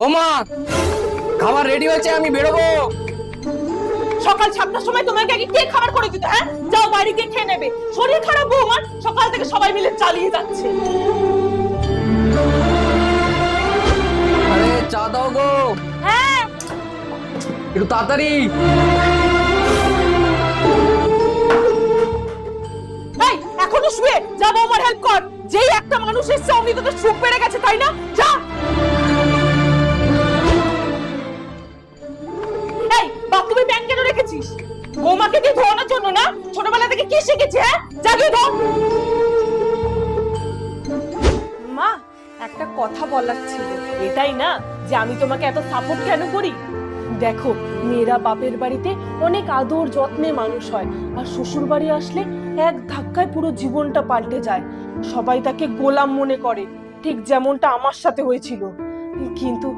ও মা, খাবার রেডি হয়েছে, আমি বেরোবো। সকাল 7টার সময় তোমাকে আগে কে খাবার করে দিতে? হ্যাঁ, যাও বাড়ি গিয়ে খেয়ে নেবে। শরীর খারাপ বৌমার, সকাল থেকে সবাই মিলে চালিয়ে যাচ্ছে। আরে চা দাও গো, হ্যাঁ, একটু তাড়াতাড়ি। এই এখনো শুয়ে যা, বৌমার হেল্প কর। যেই একটা মানুষ এসছে অমনি তোকে সুখ বেড়ে গেছে, তাই না? যা। এই বাথরুমে প্যান কেন রেখেছিস? বৌমাকে দিয়ে ধোয়ানোর জন্য না? ছোটবেলা থেকে কি শিখেছি? হ্যাঁ, যা গিয়ে ধো। মা, একটা কথা বলার ছিল। এটাই না যে আমি তোমাকে এত সাপোর্ট কেন করি? দেখো, মেয়েরা বাপের বাড়িতে অনেক আদর যত্নে মানুষ হয়, আর শ্বশুর বাড়ি আসলে এক ধাক্কায় পুরো জীবনটা পাল্টে যায়। সবাই তাকে গোলাম মনে করে, ঠিক যেমনটা আমার সাথে হয়েছিল। কিন্তু